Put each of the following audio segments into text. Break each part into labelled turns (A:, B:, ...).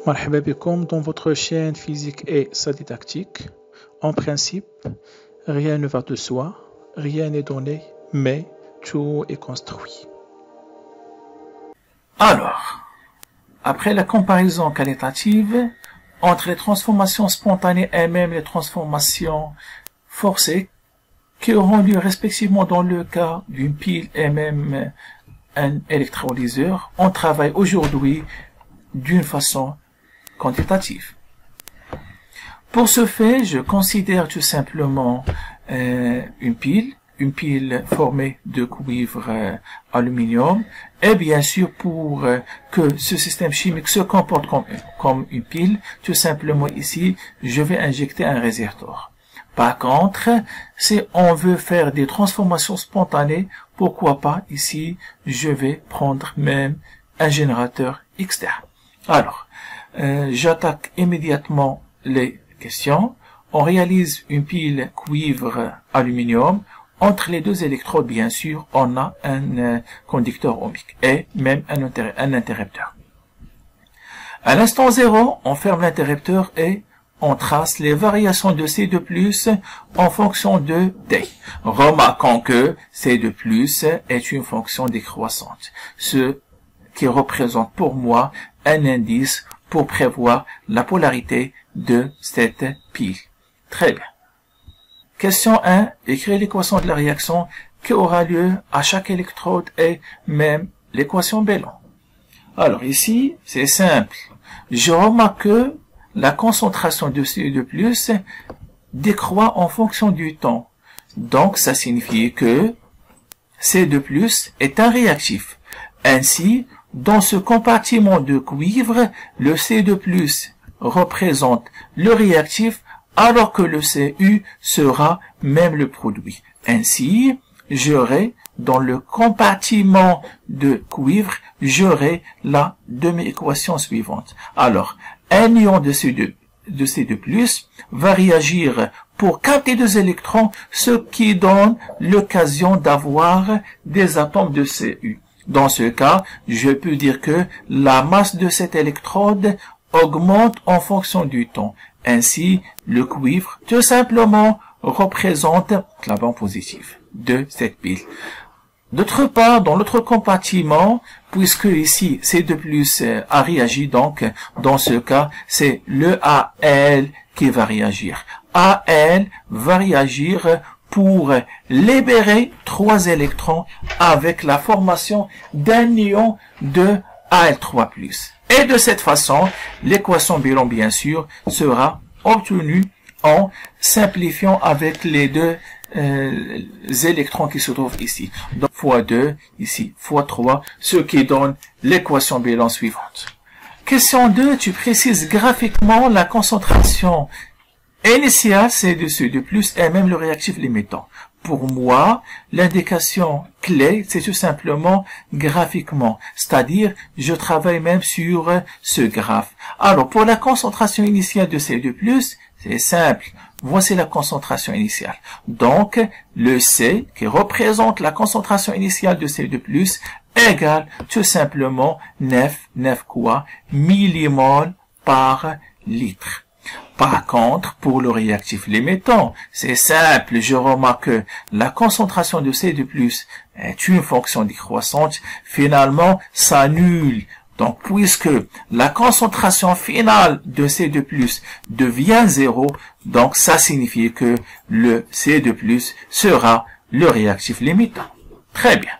A: مرحبا بكم dans votre chaîne physique et sa didactique. En principe, rien ne va de soi, rien n'est donné, mais tout est construit.
B: Alors, après la comparaison qualitative entre les transformations spontanées et même les transformations forcées qui auront lieu respectivement dans le cas d'une pile et même un électrolyseur, on travaille aujourd'hui d'une façon quantitative. Pour ce fait, je considère tout simplement une pile formée de cuivre aluminium, et bien sûr pour que ce système chimique se comporte comme une pile, tout simplement ici, je vais injecter un résistor. Par contre, si on veut faire des transformations spontanées, pourquoi pas ici, je vais prendre même un générateur externe. Alors, j'attaque immédiatement les questions. On réalise une pile cuivre-aluminium. Entre les deux électrodes, bien sûr, on a un conducteur ohmique et même un interrupteur. À l'instant 0, on ferme l'interrupteur et on trace les variations de C2+, en fonction de T. Remarquons que C2+, est une fonction décroissante, ce qui représente pour moi un indice pour prévoir la polarité de cette pile. Très bien. Question 1. Écrire l'équation de la réaction qui aura lieu à chaque électrode et même l'équation Bellon. Alors ici, c'est simple. Je remarque que la concentration de CO2+ décroît en fonction du temps. Donc, ça signifie que CO2+ est un réactif. Ainsi, dans ce compartiment de cuivre, le C2+ représente le réactif, alors que le Cu sera même le produit. Ainsi, j'aurai dans le compartiment de cuivre, j'aurai la demi-équation suivante. Alors, un ion de C2+ va réagir pour capter deux électrons, ce qui donne l'occasion d'avoir des atomes de Cu. Dans ce cas, je peux dire que la masse de cet électrode augmente en fonction du temps. Ainsi, le cuivre, tout simplement, représente la bande positive de cette pile. D'autre part, dans l'autre compartiment, puisque ici C2+ a réagi, donc dans ce cas, c'est le Al qui va réagir. Al va réagir pour libérer 3 électrons avec la formation d'un ion de Al3+. Et de cette façon, l'équation Bellon, bien sûr, sera obtenue en simplifiant avec les deux électrons qui se trouvent ici. Donc, x2, ici, x3, ce qui donne l'équation Bellon suivante. Question 2, tu précises graphiquement la concentration initiale, c'est de C2+, et même le réactif limitant. Pour moi, l'indication clé, c'est tout simplement graphiquement. C'est-à-dire, je travaille même sur ce graphe. Alors, pour la concentration initiale de C2+, c'est simple. Voici la concentration initiale. Donc, le C, qui représente la concentration initiale de C2+, égale tout simplement 9 quoi, millimoles par litre. Par contre, pour le réactif limitant, c'est simple, je remarque que la concentration de C2+ est une fonction décroissante, finalement s'annule. Donc, puisque la concentration finale de C2+ devient 0, donc ça signifie que le C2+ sera le réactif limitant. Très bien.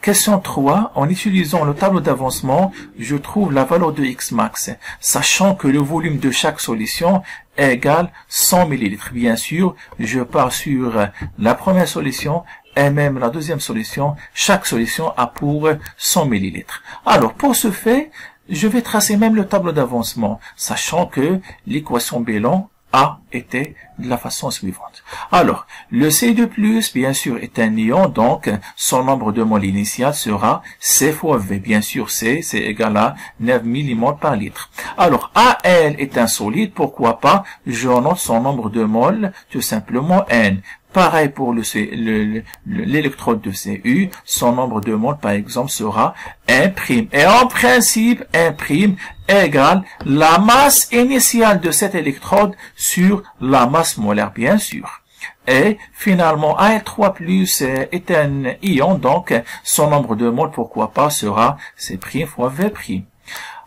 B: Question 3. En utilisant le tableau d'avancement, je trouve la valeur de X max, sachant que le volume de chaque solution est égal 100 ml. Bien sûr, je pars sur la première solution et même la deuxième solution. Chaque solution a pour 100 ml. Alors, pour ce fait, je vais tracer même le tableau d'avancement, sachant que l'équation Bellon a été de la façon suivante. Alors, le C2+, bien sûr, est un ion, donc son nombre de moles initial sera C fois V. Bien sûr, C, c'est égal à 9 millimoles par litre. Alors, Al est un solide, pourquoi pas, je note son nombre de moles, tout simplement N. Pareil pour l'électrode de Cu, son nombre de moles, par exemple, sera 1'. Et en principe, 1' égale la masse initiale de cette électrode sur la masse molaire, bien sûr. Et finalement, Al3+ est un ion, donc son nombre de moles, pourquoi pas, sera C' fois V'.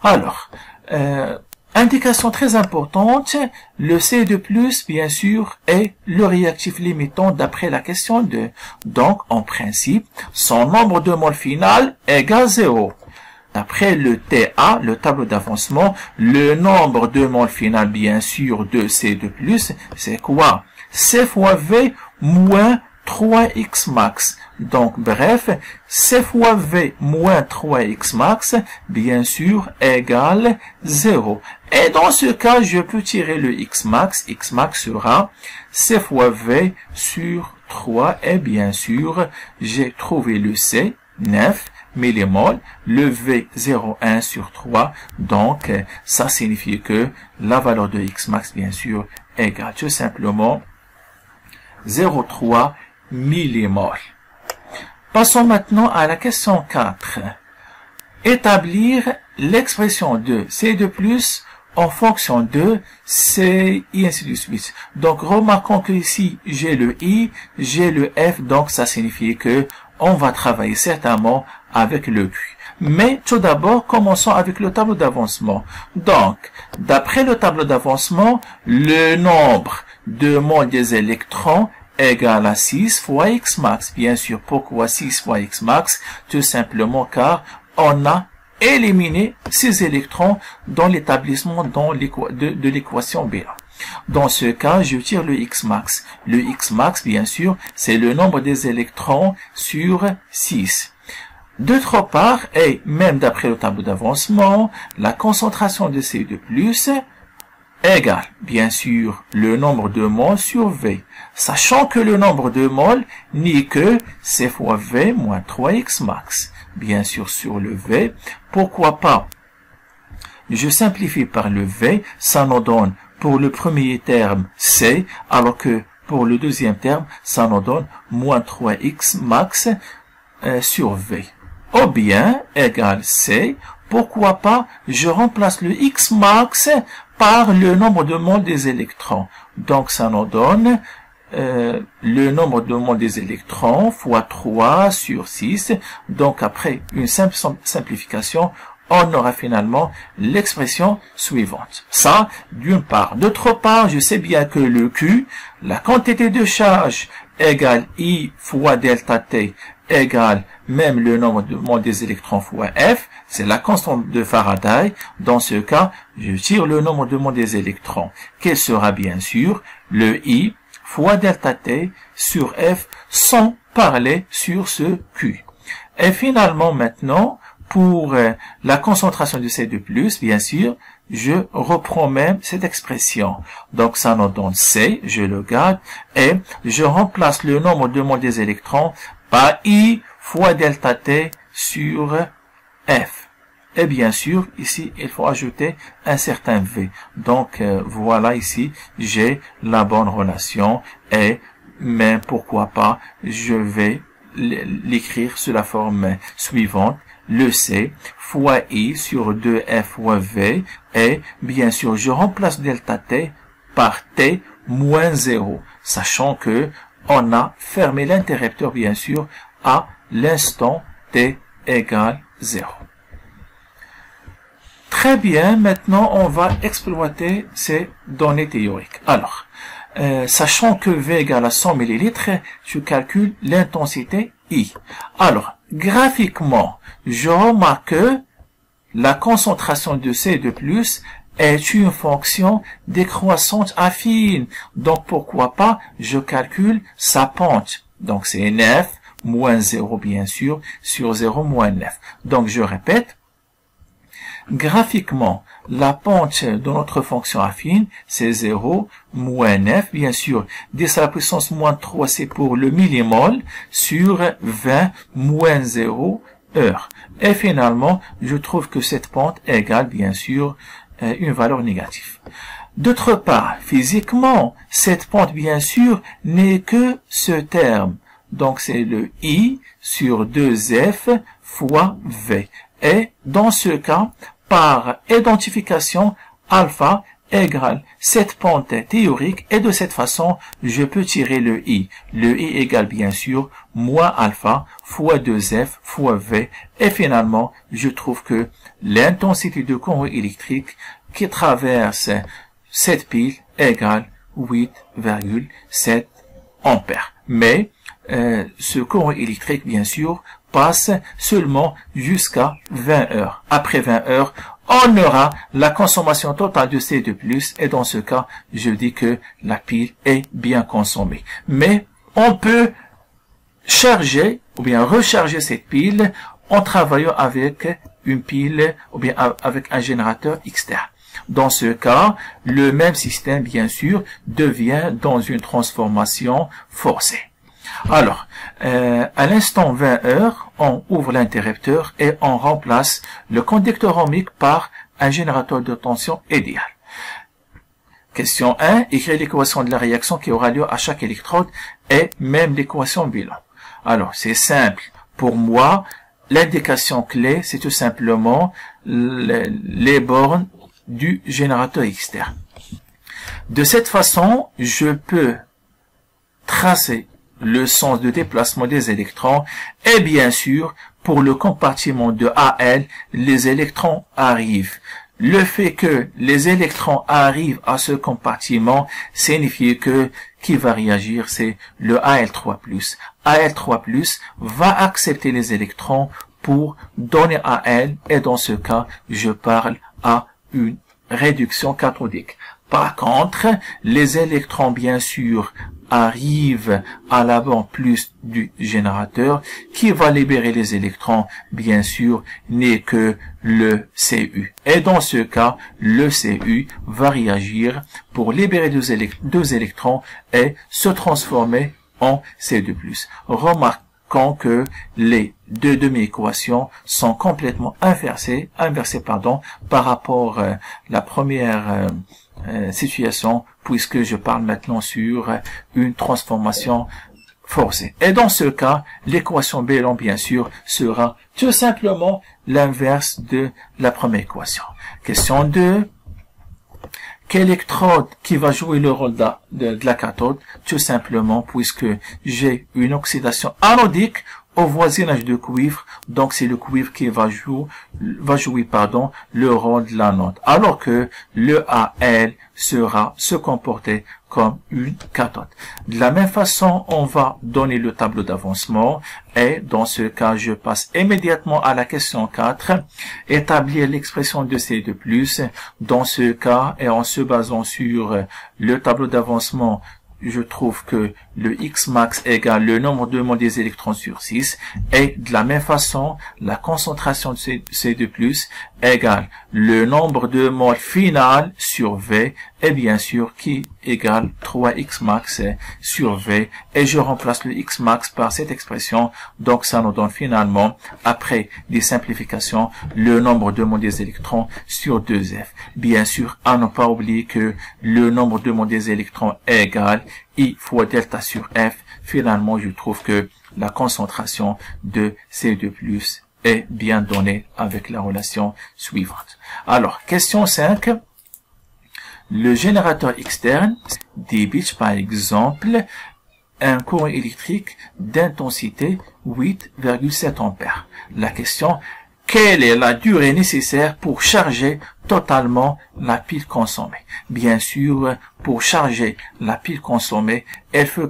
B: Alors, indication très importante, le C2+, bien sûr, est le réactif limitant d'après la question 2. Donc, en principe, son nombre de moles final égale 0. D'après le TA, le tableau d'avancement, le nombre de moles final, bien sûr, de C2+, c'est quoi? C fois V moins 3x max. Donc, bref, C fois V moins 3x max, bien sûr, égale 0. Et dans ce cas, je peux tirer le x max. X max sera C fois V sur 3. Et bien sûr, j'ai trouvé le C, 9 millimoles, le V 0,1 sur 3. Donc, ça signifie que la valeur de x max, bien sûr, égale tout simplement 0,3 millimoles. Passons maintenant à la question 4. Établir l'expression de C2+ en fonction de C, I, ainsi de suite. Donc, remarquons que ici, j'ai le I, j'ai le F, donc ça signifie que on va travailler certainement avec le Q. Mais tout d'abord, commençons avec le tableau d'avancement. Donc, d'après le tableau d'avancement, le nombre de moles des électrons égale à 6 fois x max. Bien sûr, pourquoi 6 fois x max? Tout simplement car on a éliminé ces électrons dans l'établissement de l'équation B. Dans ce cas, je tire le x max. Le x max, bien sûr, c'est le nombre des électrons sur 6. D'autre part, et même d'après le tableau d'avancement, la concentration de C2+ égale, bien sûr, le nombre de moles sur V, sachant que le nombre de moles n'est que C fois V moins 3x max. Bien sûr, sur le V, pourquoi pas? Je simplifie par le V, ça nous donne pour le premier terme C, alors que pour le deuxième terme, ça nous donne moins 3x max sur V. Ou bien, égale C, pourquoi pas, je remplace le x max par le nombre de moles des électrons. Donc, ça nous donne le nombre de moles des électrons fois 3 sur 6. Donc, après une simple simplification, on aura finalement l'expression suivante. Ça, d'une part. D'autre part, je sais bien que le Q, la quantité de charge égale I fois delta T égale même le nombre de moles des électrons fois F, c'est la constante de Faraday. Dans ce cas, je tire le nombre de moles des électrons, qui sera bien sûr le I fois delta T sur F, sans parler sur ce Q. Et finalement, maintenant, pour la concentration de C2+, bien sûr, je reprends même cette expression. Donc, ça nous donne C, je le garde, et je remplace le nombre de moles des électrons par I fois delta T sur F. Et bien sûr, ici, il faut ajouter un certain V. Donc, voilà ici, j'ai la bonne relation, et même pourquoi pas, je vais l'écrire sous la forme suivante. Le C fois I sur 2F fois V, et bien sûr, je remplace delta T par T moins 0, sachant que on a fermé l'interrupteur, bien sûr, à l'instant T égale 0. Très bien, maintenant, on va exploiter ces données théoriques. Alors, sachant que V égale à 100 ml, je calcule l'intensité I. Alors, graphiquement, je remarque que la concentration de C2+ est une fonction décroissante affine. Donc, pourquoi pas, je calcule sa pente. Donc, c'est 9 moins 0, bien sûr, sur 0 moins 9. Donc, je répète, graphiquement, la pente de notre fonction affine, c'est 0 moins 9, bien sûr. 10 à la puissance moins 3, c'est pour le millimole, sur 20 moins 0 heure. Et finalement, je trouve que cette pente égale, bien sûr, une valeur négative. D'autre part, physiquement, cette pente, bien sûr, n'est que ce terme. Donc, c'est le I sur 2F fois V. Et dans ce cas, par identification, alpha égale cette pente théorique, et de cette façon, je peux tirer le I. Le I égale bien sûr moins alpha fois 2F fois V, et finalement, je trouve que l'intensité de courant électrique qui traverse cette pile égale 8,7 ampères. Mais ce courant électrique, bien sûr, passe seulement jusqu'à 20 heures. Après 20 heures, on aura la consommation totale de C2+, et dans ce cas, je dis que la pile est bien consommée. Mais on peut charger ou bien recharger cette pile en travaillant avec une pile ou bien avec un générateur externe. Dans ce cas, le même système, bien sûr, devient dans une transformation forcée. Alors, à l'instant 20 heures, on ouvre l'interrupteur et on remplace le conducteur ohmique par un générateur de tension idéal. Question 1, écrire l'équation de la réaction qui aura lieu à chaque électrode et même l'équation bilan. Alors, c'est simple. Pour moi, l'indication clé, c'est tout simplement les bornes du générateur externe. De cette façon, je peux tracer le sens de déplacement des électrons et bien sûr, pour le compartiment de AL, les électrons arrivent. Le fait que les électrons arrivent à ce compartiment signifie que qui va réagir, c'est le Al3+. Al3+ va accepter les électrons pour donner AL et dans ce cas, je parle à une réduction cathodique. Par contre, les électrons, bien sûr, arrivent à la borne plus du générateur qui va libérer les électrons, bien sûr, n'est que le Cu. Et dans ce cas, le Cu va réagir pour libérer deux électrons et se transformer en C2+. Remarquons que les deux demi-équations sont complètement inversées par rapport à la première situation, puisque je parle maintenant sur une transformation forcée. Et dans ce cas, l'équation bilan, bien sûr, sera tout simplement l'inverse de la première équation. Question 2. Quel électrode qui va jouer le rôle de la cathode? Tout simplement, puisque j'ai une oxydation anodique au voisinage de cuivre, donc c'est le cuivre qui va jouer le rôle de l'anode, alors que le Al sera se comporter comme une cathode. De la même façon, on va donner le tableau d'avancement et dans ce cas, je passe immédiatement à la question 4, établir l'expression de C2+. Dans ce cas, et en se basant sur le tableau d'avancement, je trouve que le Xmax égale le nombre de moles des électrons sur 6 et de la même façon, la concentration de C2+ égale le nombre de moles final sur V et bien sûr qui égale 3Xmax sur V et je remplace le Xmax par cette expression, donc ça nous donne finalement, après des simplifications, le nombre de moles des électrons sur 2F. Bien sûr, à ne pas oublier que le nombre de moles des électrons égale I fois delta sur F. Finalement, je trouve que la concentration de C2+ est bien donnée avec la relation suivante. Alors, question 5. Le générateur externe débite par exemple un courant électrique d'intensité 8,7 ampères. La question, quelle est la durée nécessaire pour charger totalement la pile consommée? Bien sûr, pour charger la pile consommée, il faut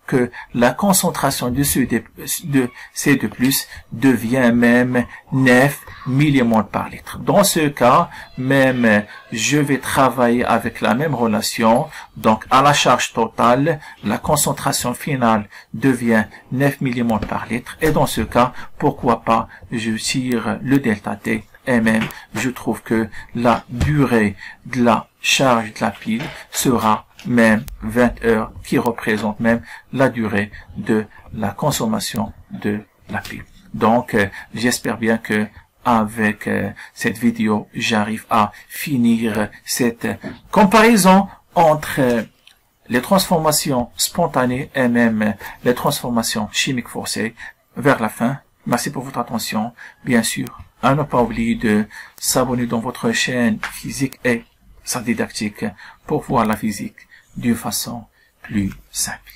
B: que la concentration de C2+ devient même 9 millimoles par litre. Dans ce cas, même, je vais travailler avec la même relation. Donc, à la charge totale, la concentration finale devient 9 millimoles par litre. Et dans ce cas, pourquoi pas, je tire le delta T. Et même, je trouve que la durée de la charge de la pile sera même 20 heures, qui représente même la durée de la consommation de la pile. Donc, j'espère bien que avec cette vidéo, j'arrive à finir cette comparaison entre les transformations spontanées et même les transformations chimiques forcées vers la fin. Merci pour votre attention. Bien sûr, à ne pas oublier de s'abonner dans votre chaîne Physique et sa didactique pour voir la physique d'une façon plus simple.